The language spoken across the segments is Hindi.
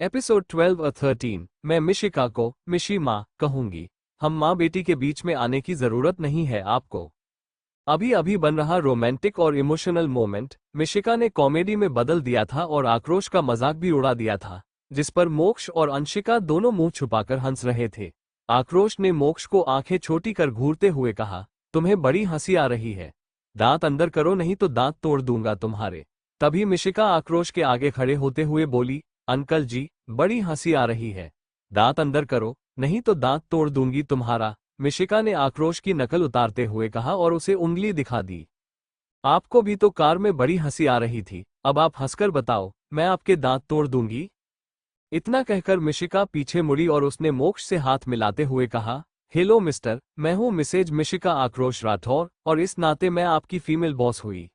एपिसोड 12 और 13। मैं मिशिका को मिशी माँ कहूंगी। हम माँ बेटी के बीच में आने की जरूरत नहीं है आपको। अभी अभी बन रहा रोमांटिक और इमोशनल मोमेंट मिशिका ने कॉमेडी में बदल दिया था और आक्रोश का मजाक भी उड़ा दिया था, जिस पर मोक्ष और अंशिका दोनों मुंह छुपाकर हंस रहे थे। आक्रोश ने मोक्ष को आंखें छोटी कर घूरते हुए कहा, तुम्हें बड़ी हंसी आ रही है। दांत अंदर करो नहीं तो दांत तोड़ दूंगा तुम्हारे। तभी मिशिका आक्रोश के आगे खड़े होते हुए बोली, अंकल जी, बड़ी हंसी आ रही है। दांत अंदर करो नहीं तो दांत तोड़ दूंगी तुम्हारा। मिशिका ने आक्रोश की नकल उतारते हुए कहा और उसे उंगली दिखा दी। आपको भी तो कार में बड़ी हंसी आ रही थी, अब आप हंसकर बताओ, मैं आपके दांत तोड़ दूंगी। इतना कहकर मिशिका पीछे मुड़ी और उसने मोक्ष से हाथ मिलाते हुए कहा, हेलो मिस्टर, मैं हूं मिसेज मिशिका आक्रोश राठौर और इस नाते मैं आपकी फीमेल बॉस हुई।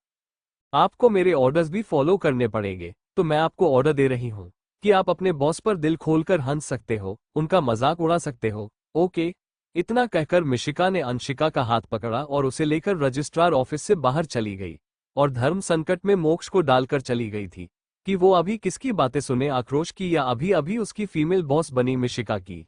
आपको मेरे ऑर्डर्स भी फॉलो करने पड़ेंगे, तो मैं आपको ऑर्डर दे रही हूं कि आप अपने बॉस पर दिल खोलकर हंस सकते हो, उनका मजाक उड़ा सकते हो। ओके। इतना कहकर मिशिका ने अंशिका का हाथ पकड़ा और उसे लेकर रजिस्ट्रार ऑफिस से बाहर चली गई और धर्म संकट में मोक्ष को डालकर चली गई थी कि वो अभी किसकी बातें सुने, आक्रोश की या अभी अभी उसकी फीमेल बॉस बनी मिशिका की।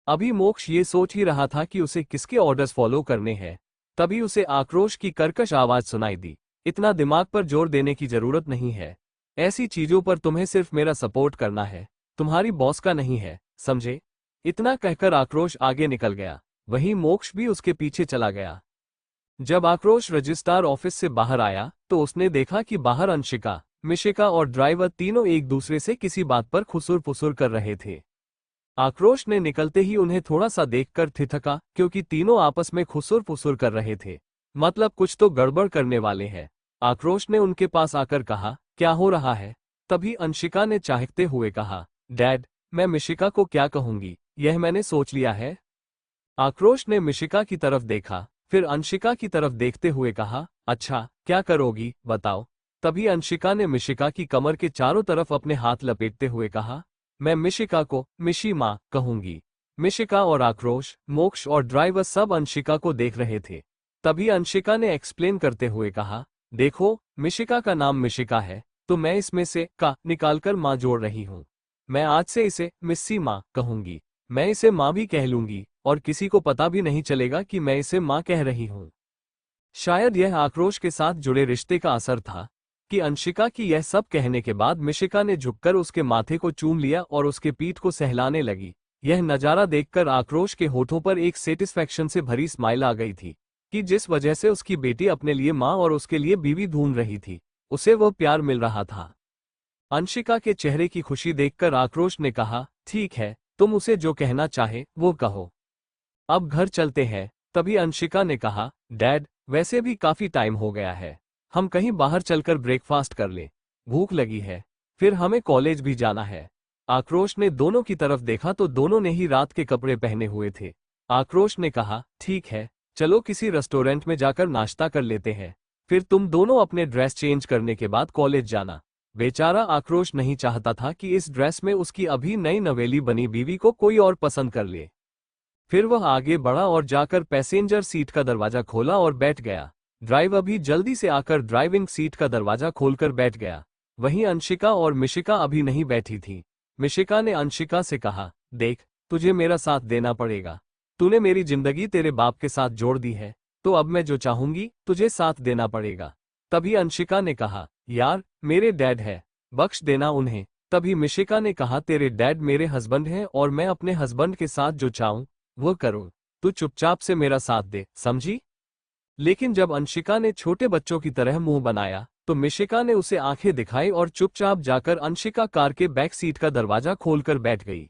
अभी मोक्ष ये सोच ही रहा था कि उसे किसके ऑर्डर्स फॉलो करने हैं, तभी उसे आक्रोश की कर्कश आवाज सुनाई दी। इतना दिमाग पर जोर देने की जरूरत नहीं है, ऐसी चीजों पर तुम्हें सिर्फ मेरा सपोर्ट करना है, तुम्हारी बॉस का नहीं है, समझे। इतना कहकर आक्रोश आगे निकल गया, वहीं मोक्ष भी उसके पीछे चला गया। जब आक्रोश रजिस्ट्रार ऑफिस से बाहर आया तो उसने देखा कि बाहर अंशिका, मिशिका और ड्राइवर तीनों एक दूसरे से किसी बात पर खुसुर फुसुर कर रहे थे। आक्रोश ने निकलते ही उन्हें थोड़ा सा देखकर थिथका, क्योंकि तीनों आपस में खुसुर फुसुर कर रहे थे, मतलब कुछ तो गड़बड़ करने वाले हैं। आक्रोश ने उनके पास आकर कहा, क्या हो रहा है। तभी अंशिका ने चाहते हुए कहा, डैड, मैं मिशिका को क्या कहूंगी, यह मैंने सोच लिया है। आक्रोश ने मिशिका की तरफ देखा, फिर अंशिका की तरफ देखते हुए कहा, अच्छा क्या करोगी बताओ। तभी अंशिका ने मिशिका की कमर के चारों तरफ अपने हाथ लपेटते हुए कहा, मैं मिशिका को मिशी माँ कहूंगी। मिशिका और आक्रोश, मोक्ष और ड्राइवर सब अंशिका को देख रहे थे। तभी अंशिका ने एक्सप्लेन करते हुए कहा, देखो, मिशिका का नाम मिशिका है, तो मैं इसमें से का निकालकर माँ जोड़ रही हूँ। मैं आज से इसे मिस्सी माँ कहूंगी। मैं इसे माँ भी कह लूंगी और किसी को पता भी नहीं चलेगा कि मैं इसे माँ कह रही हूँ। शायद यह आक्रोश के साथ जुड़े रिश्ते का असर था कि अंशिका की यह सब कहने के बाद मिशिका ने झुककर उसके माथे को चूम लिया और उसके पीठ को सहलाने लगी। यह नजारा देखकर आक्रोश के होठों पर एक सेटिस्फैक्शन से भरी स्माइल आ गई थी कि जिस वजह से उसकी बेटी अपने लिए माँ और उसके लिए बीवी ढूंढ रही थी, उसे वह प्यार मिल रहा था। अंशिका के चेहरे की खुशी देखकर आक्रोश ने कहा, ठीक है, तुम उसे जो कहना चाहे वो कहो। अब घर चलते हैं। तभी अंशिका ने कहा, डैड, वैसे भी काफी टाइम हो गया है, हम कहीं बाहर चलकर ब्रेकफास्ट कर लें, भूख लगी है, फिर हमें कॉलेज भी जाना है। आक्रोश ने दोनों की तरफ देखा तो दोनों ने ही रात के कपड़े पहने हुए थे। आक्रोश ने कहा, ठीक है, चलो किसी रेस्टोरेंट में जाकर नाश्ता कर लेते हैं, फिर तुम दोनों अपने ड्रेस चेंज करने के बाद कॉलेज जाना। बेचारा आक्रोश नहीं चाहता था कि इस ड्रेस में उसकी अभी नई नवेली बनी बीवी को कोई और पसंद कर ले। फिर वह आगे बढ़ा और जाकर पैसेंजर सीट का दरवाजा खोला और बैठ गया। ड्राइवर भी जल्दी से आकर ड्राइविंग सीट का दरवाजा खोलकर बैठ गया। वहीं अंशिका और मिशिका अभी नहीं बैठी थी। मिशिका ने अंशिका से कहा, देख, तुझे मेरा साथ देना पड़ेगा। तूने मेरी जिंदगी तेरे बाप के साथ जोड़ दी है, तो अब मैं जो चाहूंगी तुझे साथ देना पड़ेगा। तभी अंशिका ने कहा, यार, मेरे डैड है, बख्श देना उन्हें। तभी मिशिका ने कहा, तेरे डैड मेरे हस्बैंड हैं और मैं अपने हस्बैंड के साथ जो चाहूं वो करो, तू चुपचाप से मेरा साथ दे, समझी। लेकिन जब अंशिका ने छोटे बच्चों की तरह मुंह बनाया तो मिशिका ने उसे आंखें दिखाई और चुपचाप जाकर अंशिका कार के बैक सीट का दरवाजा खोलकर बैठ गई।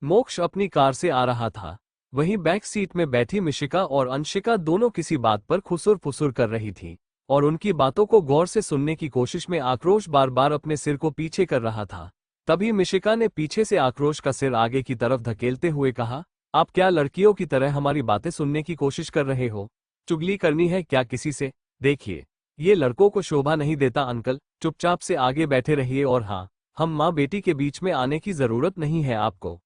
मोक्ष अपनी कार से आ रहा था। वहीं बैक सीट में बैठी मिशिका और अंशिका दोनों किसी बात पर खुसुर फुसुर कर रही थी और उनकी बातों को गौर से सुनने की कोशिश में आक्रोश बार बार अपने सिर को पीछे कर रहा था। तभी मिशिका ने पीछे से आक्रोश का सिर आगे की तरफ धकेलते हुए कहा, आप क्या लड़कियों की तरह हमारी बातें सुनने की कोशिश कर रहे हो? चुगली करनी है क्या किसी से? देखिए, ये लड़कों को शोभा नहीं देता अंकल, चुपचाप से आगे बैठे रहिए और हाँ, हम माँ बेटी के बीच में आने की जरूरत नहीं है आपको।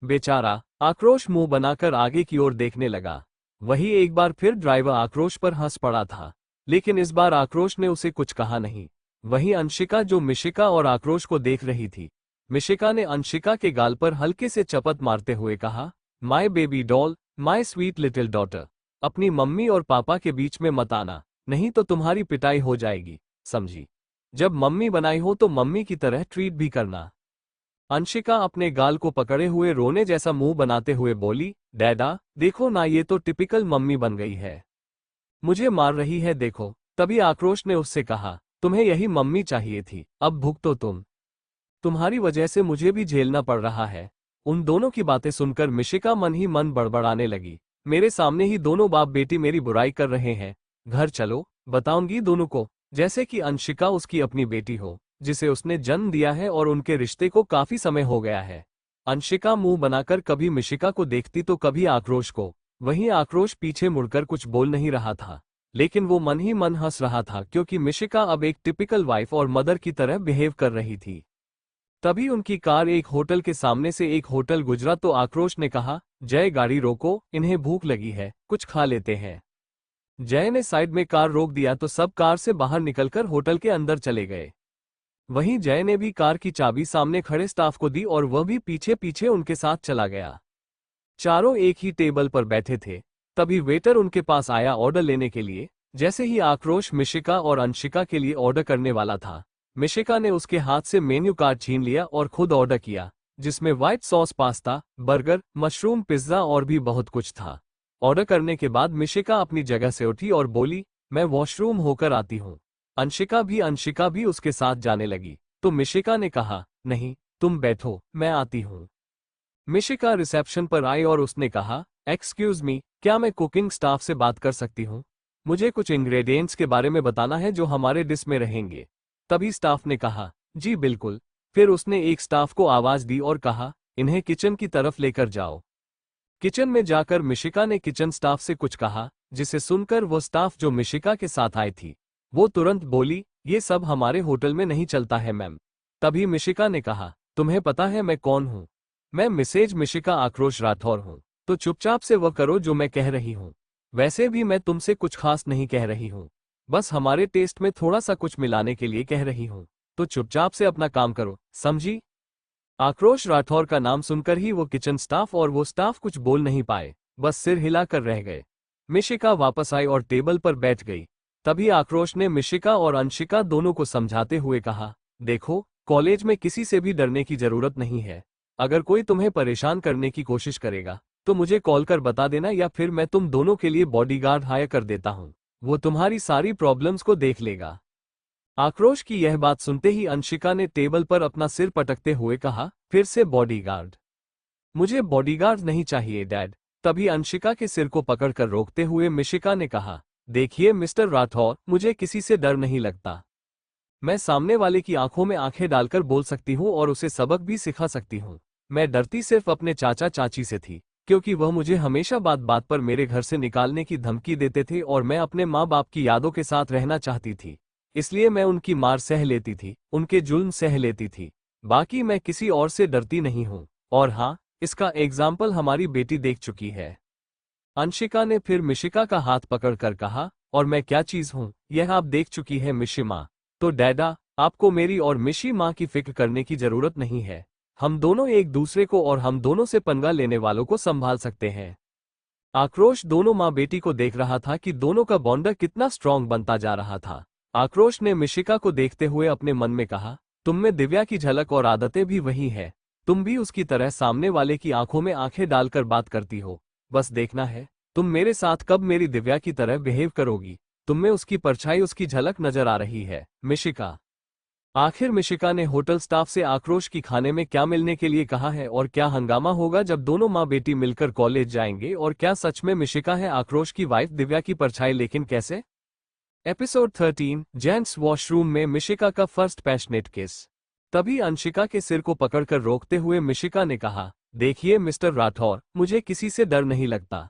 बेचारा आक्रोश मुंह बनाकर आगे की ओर देखने लगा। वही एक बार फिर ड्राइवर आक्रोश पर हंस पड़ा था, लेकिन इस बार आक्रोश ने उसे कुछ कहा नहीं। वहीं अंशिका जो मिशिका और आक्रोश को देख रही थी, मिशिका ने अंशिका के गाल पर हल्के से चपत मारते हुए कहा, my baby doll, my sweet little daughter, अपनी मम्मी और पापा के बीच में मत आना, नहीं तो तुम्हारी पिटाई हो जाएगी, समझी? जब मम्मी बनाई हो तो मम्मी की तरह ट्रीट भी करना। अंशिका अपने गाल को पकड़े हुए रोने जैसा मुंह बनाते हुए बोली, डैडा देखो ना, ये तो टिपिकल मम्मी बन गई है, मुझे मार रही है देखो। तभी आक्रोश ने उससे कहा, तुम्हें यही मम्मी चाहिए थी, अब भुगतो तुम, तुम्हारी वजह से मुझे भी झेलना पड़ रहा है। उन दोनों की बातें सुनकर मिशिका मन ही मन बड़बड़ाने लगी, मेरे सामने ही दोनों बाप बेटी मेरी बुराई कर रहे हैं, घर चलो, बताऊंगी दोनों को, जैसे कि अंशिका उसकी अपनी बेटी हो, जिसे उसने जन्म दिया है और उनके रिश्ते को काफी समय हो गया है। अंशिका मुंह बनाकर कभी मिशिका को देखती तो कभी आक्रोश को, वहीं आक्रोश पीछे मुड़कर कुछ बोल नहीं रहा था, लेकिन वो मन ही मन हंस रहा था क्योंकि मिशिका अब एक टिपिकल वाइफ और मदर की तरह बिहेव कर रही थी। तभी उनकी कार एक होटल के सामने से एक होटल गुजरा तो आक्रोश ने कहा, जय गाड़ी रोको, इन्हें भूख लगी है, कुछ खा लेते हैं। जय ने साइड में कार रोक दिया तो सब कार से बाहर निकलकर होटल के अंदर चले गए। वहीं जय ने भी कार की चाबी सामने खड़े स्टाफ को दी और वह भी पीछे पीछे उनके साथ चला गया। चारों एक ही टेबल पर बैठे थे, तभी वेटर उनके पास आया ऑर्डर लेने के लिए। जैसे ही आक्रोश मिशिका और अंशिका के लिए ऑर्डर करने वाला था, मिशिका ने उसके हाथ से मेन्यू कार्ड छीन लिया और खुद ऑर्डर किया, जिसमें white sauce pasta, burger, mushroom pizza और भी बहुत कुछ था। ऑर्डर करने के बाद मिशिका अपनी जगह से उठी और बोली, मैं वॉशरूम होकर आती हूँ। अंशिका भी उसके साथ जाने लगी, तो मिशिका ने कहा, नहीं तुम बैठो, मैं आती हूँ। मिशिका रिसेप्शन पर आई और उसने कहा, एक्सक्यूज मी, क्या मैं कुकिंग स्टाफ से बात कर सकती हूँ? मुझे कुछ इंग्रेडिएंट्स के बारे में बताना है जो हमारे डिश में रहेंगे। तभी स्टाफ ने कहा, जी बिल्कुल। फिर उसने एक स्टाफ को आवाज दी और कहा, इन्हें किचन की तरफ लेकर जाओ। किचन में जाकर मिशिका ने किचन स्टाफ से कुछ कहा, जिसे सुनकर वो स्टाफ जो मिशिका के साथ आई थी, वो तुरंत बोली, ये सब हमारे होटल में नहीं चलता है मैम। तभी मिशिका ने कहा, तुम्हें पता है मैं कौन हूँ? मैं मिसेज मिशिका आक्रोश राठौर हूँ, तो चुपचाप से वह करो जो मैं कह रही हूँ। वैसे भी मैं तुमसे कुछ खास नहीं कह रही हूँ, बस हमारे टेस्ट में थोड़ा सा कुछ मिलाने के लिए कह रही हूँ, तो चुपचाप से अपना काम करो, समझी? आक्रोश राठौर का नाम सुनकर ही वो किचन स्टाफ और वो स्टाफ कुछ बोल नहीं पाए, बस सिर हिलाकर रह गए। मिशिका वापस आई और टेबल पर बैठ गई। तभी आक्रोश ने मिशिका और अंशिका दोनों को समझाते हुए कहा, देखो, कॉलेज में किसी से भी डरने की जरूरत नहीं है। अगर कोई तुम्हें परेशान करने की कोशिश करेगा तो मुझे कॉल कर बता देना, या फिर मैं तुम दोनों के लिए बॉडीगार्ड हायर कर देता हूँ, वो तुम्हारी सारी प्रॉब्लम्स को देख लेगा। आक्रोश की यह बात सुनते ही अंशिका ने टेबल पर अपना सिर पटकते हुए कहा, फिर से बॉडीगार्ड? मुझे बॉडीगार्ड नहीं चाहिए डैड। तभी अंशिका के सिर को पकड़कर रोकते हुए मिशिका ने कहा, देखिए मिस्टर राठौर, मुझे किसी से डर नहीं लगता। मैं सामने वाले की आंखों में आंखें डालकर बोल सकती हूँ और उसे सबक भी सिखा सकती हूँ। मैं डरती सिर्फ अपने चाचा चाची से थी, क्योंकि वह मुझे हमेशा बात बात पर मेरे घर से निकालने की धमकी देते थे और मैं अपने माँ बाप की यादों के साथ रहना चाहती थी। इसलिए मैं उनकी मार सह लेती थी, उनके जुल्म सह लेती थी। बाकी मैं किसी और से डरती नहीं हूँ। और हाँ, इसका एग्जाम्पल हमारी बेटी देख चुकी है। अंशिका ने फिर मिशिका का हाथ पकड़कर कहा, और मैं क्या चीज हूँ यह आप देख चुकी है मिशी माँ। तो डैडा, आपको मेरी और मिशी माँ की फिक्र करने की जरूरत नहीं है। हम दोनों एक दूसरे को और हम दोनों से पंगा लेने वालों को संभाल सकते हैं। आक्रोश दोनों माँ बेटी को देख रहा था कि दोनों का बॉन्ड कितना स्ट्रांग बनता जा रहा था। आक्रोश ने मिशिका को देखते हुए अपने मन में कहा, तुम में दिव्या की झलक और आदतें भी वही है। तुम भी उसकी तरह सामने वाले की आंखों में आंखें डालकर बात करती हो। बस देखना है तुम मेरे साथ कब मेरी दिव्या की तरह बिहेव करोगी। तुम में उसकी परछाई, उसकी झलक नजर आ रही है मिशिका। आखिर मिशिका ने होटल स्टाफ से आक्रोश की खाने में क्या मिलने के लिए कहा है और क्या हंगामा होगा जब दोनों माँ बेटी मिलकर कॉलेज जाएंगे, और क्या सच में मिशिका है आक्रोश की वाइफ दिव्या की परछाई, लेकिन कैसे? एपिसोड 13, जेंट्स वॉशरूम में मिशिका का फर्स्ट पैशनेट किस। तभी अंशिका के सिर को पकड़कर रोकते हुए मिशिका ने कहा, देखिए मिस्टर राठौर, मुझे किसी से डर नहीं लगता।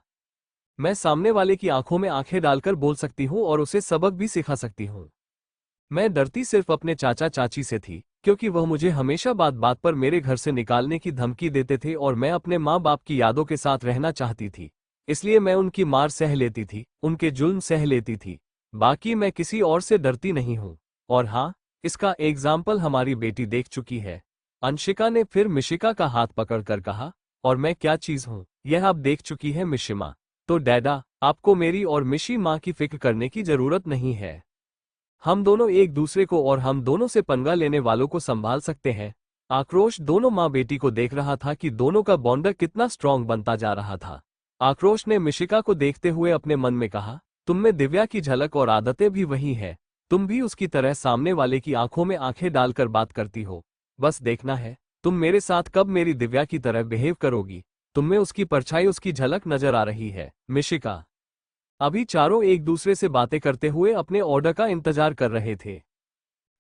मैं सामने वाले की आंखों में आंखें डालकर बोल सकती हूँ और उसे सबक भी सिखा सकती हूँ। मैं डरती सिर्फ अपने चाचा चाची से थी, क्योंकि वह मुझे हमेशा बात बात पर मेरे घर से निकालने की धमकी देते थे और मैं अपने माँ बाप की यादों के साथ रहना चाहती थी। इसलिए मैं उनकी मार सह लेती थी, उनके जुल्म सह लेती थी। बाकी मैं किसी और से डरती नहीं हूँ। और हाँ, इसका एग्जाम्पल हमारी बेटी देख चुकी है। अंशिका ने फिर मिशिका का हाथ पकड़कर कहा, और मैं क्या चीज हूं, यह आप देख चुकी है मिशिमा। तो डैडा, आपको मेरी और मिशी माँ की फिक्र करने की जरूरत नहीं है। हम दोनों एक दूसरे को और हम दोनों से पंगा लेने वालों को संभाल सकते हैं। आक्रोश दोनों माँ बेटी को देख रहा था कि दोनों का बॉन्ड कितना स्ट्रांग बनता जा रहा था। आक्रोश ने मिशिका को देखते हुए अपने मन में कहा, तुम में दिव्या की झलक और आदतें भी वही है। तुम भी उसकी तरह सामने वाले की आंखों में आंखें डालकर बात करती हो। बस देखना है तुम मेरे साथ कब मेरी दिव्या की तरह बिहेव करोगी। तुम में उसकी परछाई, उसकी झलक नजर आ रही है मिशिका। अभी चारों एक दूसरे से बातें करते हुए अपने ऑर्डर का इंतजार कर रहे थे।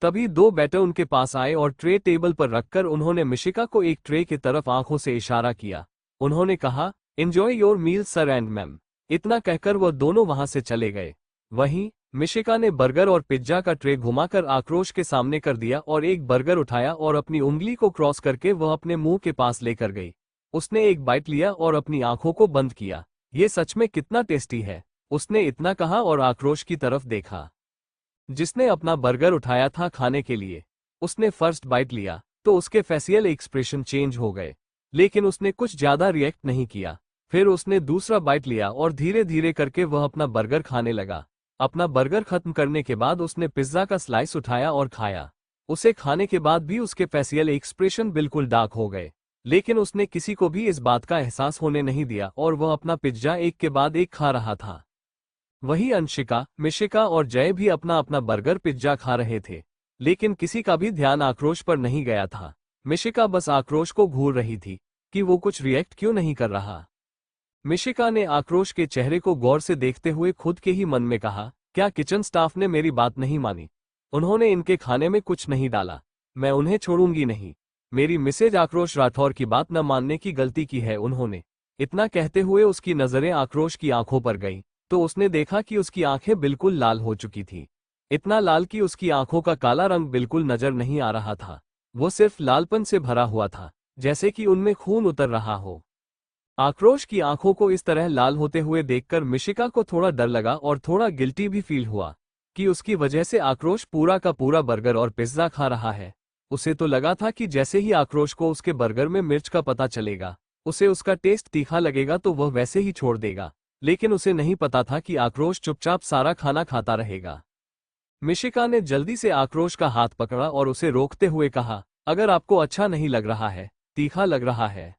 तभी दो वेटर उनके पास आए और ट्रे टेबल पर रखकर उन्होंने मिशिका को एक ट्रे की तरफ आंखों से इशारा किया। उन्होंने कहा, enjoy your meal sir and ma'am. इतना कहकर वह दोनों वहां से चले गए। वहीं मिशिका ने बर्गर और पिज्जा का ट्रे घुमाकर आक्रोश के सामने कर दिया और एक बर्गर उठाया और अपनी उंगली को क्रॉस करके वह अपने मुंह के पास लेकर गई। उसने एक बाइट लिया और अपनी आंखों को बंद किया। ये सच में कितना टेस्टी है, उसने इतना कहा और आक्रोश की तरफ देखा, जिसने अपना बर्गर उठाया था खाने के लिए। उसने फर्स्ट बाइट लिया तो उसके फेशियल एक्सप्रेशन चेंज हो गए, लेकिन उसने कुछ ज्यादा रिएक्ट नहीं किया। फिर उसने दूसरा बाइट लिया और धीरे धीरे करके वह अपना बर्गर खाने लगा। अपना बर्गर खत्म करने के बाद उसने पिज्जा का स्लाइस उठाया और खाया। उसे खाने के बाद भी उसके फेशियल एक्सप्रेशन बिल्कुल डार्क हो गए, लेकिन उसने किसी को भी इस बात का एहसास होने नहीं दिया और वह अपना पिज्जा एक के बाद एक खा रहा था। वहीं अंशिका, मिशिका और जय भी अपना अपना बर्गर पिज्जा खा रहे थे, लेकिन किसी का भी ध्यान आक्रोश पर नहीं गया था। मिशिका बस आक्रोश को घूर रही थी कि वो कुछ रिएक्ट क्यों नहीं कर रहा। मिशिका ने आक्रोश के चेहरे को गौर से देखते हुए खुद के ही मन में कहा, क्या किचन स्टाफ ने मेरी बात नहीं मानी? उन्होंने इनके खाने में कुछ नहीं डाला। मैं उन्हें छोड़ूंगी नहीं। मेरी मिसेज आक्रोश राठौर की बात न मानने की गलती की है उन्होंने। इतना कहते हुए उसकी नजरें आक्रोश की आंखों पर गईं, तो उसने देखा कि उसकी आंखें बिल्कुल लाल हो चुकी थी। इतना लाल कि उसकी आंखों का काला रंग बिल्कुल नजर नहीं आ रहा था। वो सिर्फ लालपन से भरा हुआ था, जैसे कि उनमें खून उतर रहा हो। आक्रोश की आंखों को इस तरह लाल होते हुए देखकर मिशिका को थोड़ा डर लगा और थोड़ा गिल्टी भी फील हुआ कि उसकी वजह से आक्रोश पूरा का पूरा बर्गर और पिज्जा खा रहा है। उसे तो लगा था कि जैसे ही आक्रोश को उसके बर्गर में मिर्च का पता चलेगा, उसे उसका टेस्ट तीखा लगेगा तो वह वैसे ही छोड़ देगा, लेकिन उसे नहीं पता था कि आक्रोश चुपचाप सारा खाना खाता रहेगा। मिशिका ने जल्दी से आक्रोश का हाथ पकड़ा और उसे रोकते हुए कहा, अगर आपको अच्छा नहीं लग रहा है, तीखा लग रहा है,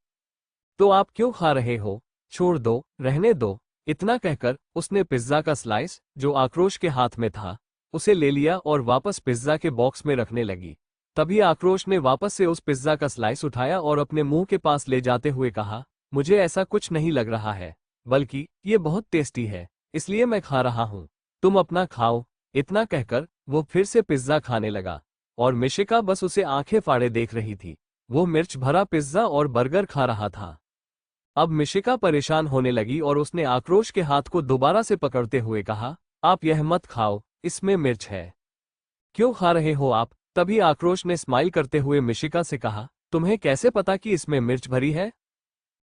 तो आप क्यों खा रहे हो? छोड़ दो, रहने दो। इतना कहकर उसने पिज्जा का स्लाइस, जो आक्रोश के हाथ में था, उसे ले लिया और वापस पिज्जा के बॉक्स में रखने लगी। तभी आक्रोश ने वापस से उस पिज्जा का स्लाइस उठाया और अपने मुंह के पास ले जाते हुए कहा, मुझे ऐसा कुछ नहीं लग रहा है, बल्कि ये बहुत टेस्टी है, इसलिए मैं खा रहा हूँ। तुम अपना खाओ। इतना कहकर वो फिर से पिज्जा खाने लगा और मिशिका बस उसे आंखें फाड़े देख रही थी। वो मिर्च भरा पिज्जा और बर्गर खा रहा था। अब मिशिका परेशान होने लगी और उसने आक्रोश के हाथ को दोबारा से पकड़ते हुए कहा, आप यह मत खाओ, इसमें मिर्च है। क्यों खा रहे हो आप? तभी आक्रोश ने स्माइल करते हुए मिशिका से कहा, तुम्हें कैसे पता कि इसमें मिर्च भरी है?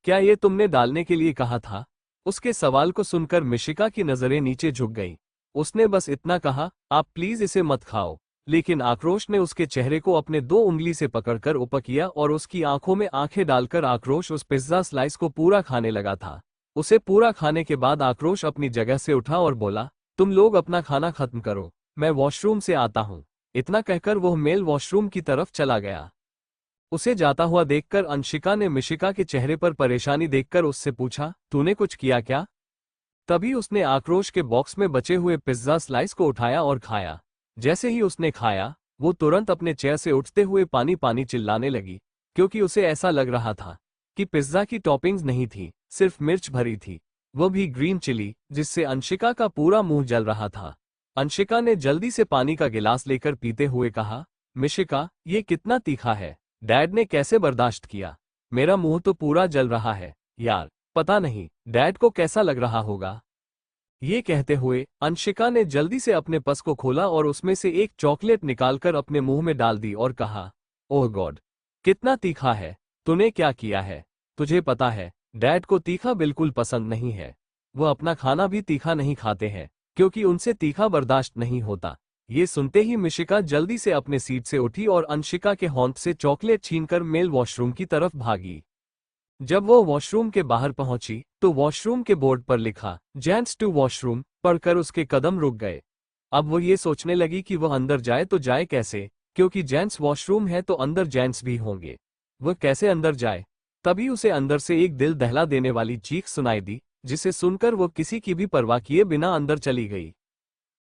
क्या ये तुमने डालने के लिए कहा था? उसके सवाल को सुनकर मिशिका की नजरें नीचे झुक गईं। उसने बस इतना कहा, आप प्लीज इसे मत खाओ, लेकिन आक्रोश ने उसके चेहरे को अपने दो उंगली से पकड़कर ऊपर किया और उसकी आंखों में आंखें डालकर आक्रोश उस पिज्जा स्लाइस को पूरा खाने लगा था। उसे पूरा खाने के बाद आक्रोश अपनी जगह से उठा और बोला, तुम लोग अपना खाना खत्म करो, मैं वॉशरूम से आता हूँ। इतना कहकर वह मेल वॉशरूम की तरफ चला गया। उसे जाता हुआ देखकर अंशिका ने मिशिका के चेहरे पर परेशानी देखकर उससे पूछा, तूने कुछ किया क्या? तभी उसने आक्रोश के बॉक्स में बचे हुए पिज्जा स्लाइस को उठाया और खाया। जैसे ही उसने खाया, वो तुरंत अपने चेयर से उठते हुए पानी पानी चिल्लाने लगी, क्योंकि उसे ऐसा लग रहा था कि पिज्जा की टॉपिंग्स नहीं थी, सिर्फ मिर्च भरी थी, वो भी ग्रीन चिली, जिससे अंशिका का पूरा मुंह जल रहा था। अंशिका ने जल्दी से पानी का गिलास लेकर पीते हुए कहा, मिशिका, ये कितना तीखा है, डैड ने कैसे बर्दाश्त किया? मेरा मुंह तो पूरा जल रहा है यार, पता नहीं डैड को कैसा लग रहा होगा। ये कहते हुए अंशिका ने जल्दी से अपने पर्स को खोला और उसमें से एक चॉकलेट निकालकर अपने मुंह में डाल दी और कहा, ओह गॉड, कितना तीखा है, तूने क्या किया है? तुझे पता है डैड को तीखा बिल्कुल पसंद नहीं है। वो अपना खाना भी तीखा नहीं खाते हैं, क्योंकि उनसे तीखा बर्दाश्त नहीं होता। ये सुनते ही मिशिका जल्दी से अपने सीट से उठी और अंशिका के होंठ से चॉकलेट छीनकर मेल वॉशरूम की तरफ भागी। जब वो वॉशरूम के बाहर पहुंची तो वॉशरूम के बोर्ड पर लिखा जेंट्स टू वॉशरूम पढ़कर उसके कदम रुक गए। अब वो ये सोचने लगी कि वह अंदर जाए तो जाए कैसे, क्योंकि जेंट्स वॉशरूम है तो अंदर जेंट्स भी होंगे। वह कैसे अंदर जाए? तभी उसे अंदर से एक दिल दहला देने वाली चीख सुनाई दी, जिसे सुनकर वो किसी की भी परवाह किए बिना अंदर चली गई।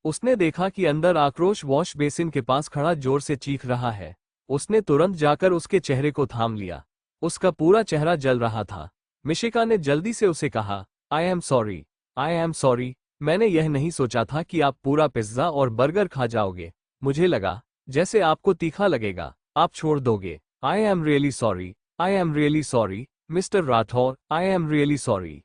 उसने देखा कि अंदर आक्रोश वॉश बेसिन के पास खड़ा जोर से चीख रहा है। उसने तुरंत जाकर उसके चेहरे को थाम लिया। उसका पूरा चेहरा जल रहा था। मिशिका ने जल्दी से उसे कहा, I am sorry, I am sorry, मैंने यह नहीं सोचा था कि आप पूरा पिज्जा और बर्गर खा जाओगे। मुझे लगा जैसे आपको तीखा लगेगा, आप छोड़ दोगे। I am really sorry, I am really sorry, mister Rathore, I am really sorry.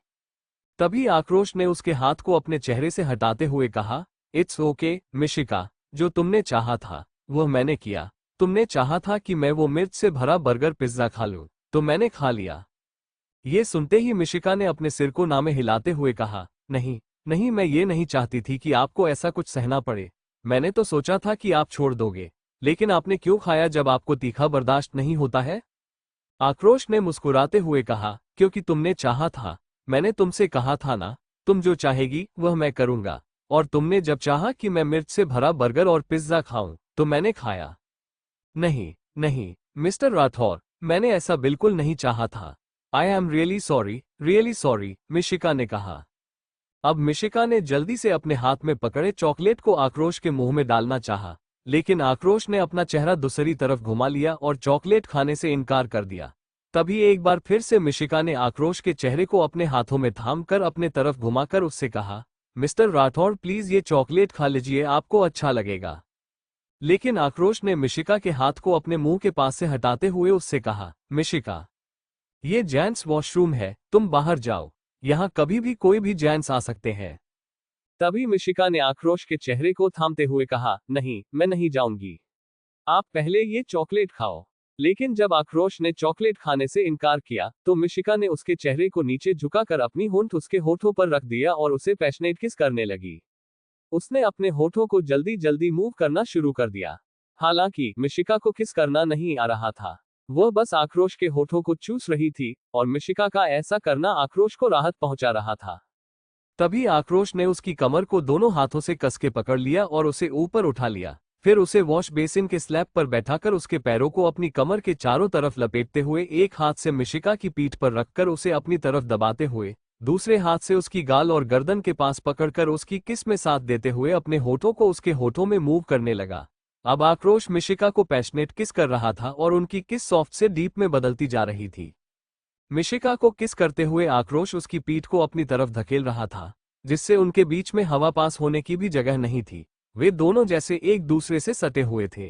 तभी आक्रोश ने उसके हाथ को अपने चेहरे से हटाते हुए कहा, इट्स ओके मिशिका, जो तुमने चाहा था वह मैंने किया। तुमने चाहा था कि मैं वो मिर्च से भरा बर्गर पिज्जा खा लूं, तो मैंने खा लिया। ये सुनते ही मिशिका ने अपने सिर को नामे हिलाते हुए कहा, नहीं नहीं, मैं ये नहीं चाहती थी कि आपको ऐसा कुछ सहना पड़े। मैंने तो सोचा था कि आप छोड़ दोगे, लेकिन आपने क्यों खाया जब आपको तीखा बर्दाश्त नहीं होता है? आक्रोश ने मुस्कुराते हुए कहा, क्योंकि तुमने चाहा था। मैंने तुमसे कहा था ना, तुम जो चाहेगी वह मैं करूंगा। और तुमने जब चाहा कि मैं मिर्च से भरा बर्गर और पिज्जा खाऊं, तो मैंने खाया। नहीं नहीं मिस्टर राठौर, मैंने ऐसा बिल्कुल नहीं चाहा था। I am really sorry, Mishika ने कहा। अब मिशिका ने जल्दी से अपने हाथ में पकड़े चॉकलेट को आक्रोश के मुंह में डालना चाहा, लेकिन आक्रोश ने अपना चेहरा दूसरी तरफ घुमा लिया और चॉकलेट खाने से इनकार कर दिया। तभी एक बार फिर से मिशिका ने आक्रोश के चेहरे को अपने हाथों में थाम कर अपने तरफ घुमाकर उससे कहा, मिस्टर राठौर प्लीज ये चॉकलेट खा लीजिए, आपको अच्छा लगेगा। लेकिन आक्रोश ने मिशिका के हाथ को अपने मुंह के पास से हटाते हुए उससे कहा, मिशिका, ये जेंट्स वॉशरूम है, तुम बाहर जाओ। यहाँ कभी भी कोई भी जेंट्स आ सकते हैं। तभी मिशिका ने आक्रोश के चेहरे को थामते हुए कहा, नहीं, मैं नहीं जाऊंगी। आप पहले ये चॉकलेट खाओ। लेकिन जब आक्रोश ने चॉकलेट खाने से इनकार किया, तो मिशिका ने उसके चेहरे को नीचे झुकाकर अपनी होंठ उसके होठों पर रख दिया और उसे पैशनेट किस करने लगी। उसने अपने होठों को जल्दी जल्दी मूव करना शुरू कर दिया। हालांकि मिशिका को किस करना नहीं आ रहा था, वह बस आक्रोश के होठों को चूस रही थी, और मिशिका का ऐसा करना आक्रोश को राहत पहुंचा रहा था। तभी आक्रोश ने उसकी कमर को दोनों हाथों से कस के पकड़ लिया और उसे ऊपर उठा लिया। फिर उसे वॉश बेसिन के स्लैब पर बैठाकर उसके पैरों को अपनी कमर के चारों तरफ लपेटते हुए एक हाथ से मिशिका की पीठ पर रखकर उसे अपनी तरफ दबाते हुए, दूसरे हाथ से उसकी गाल और गर्दन के पास पकड़कर उसकी किस में साथ देते हुए अपने होठों को उसके होठों में मूव करने लगा। अब आक्रोश मिशिका को पैशनेट किस कर रहा था और उनकी किस सॉफ्ट से डीप में बदलती जा रही थी। मिशिका को किस करते हुए आक्रोश उसकी पीठ को अपनी तरफ धकेल रहा था, जिससे उनके बीच में हवा पास होने की भी जगह नहीं थी। वे दोनों जैसे एक दूसरे से सटे हुए थे।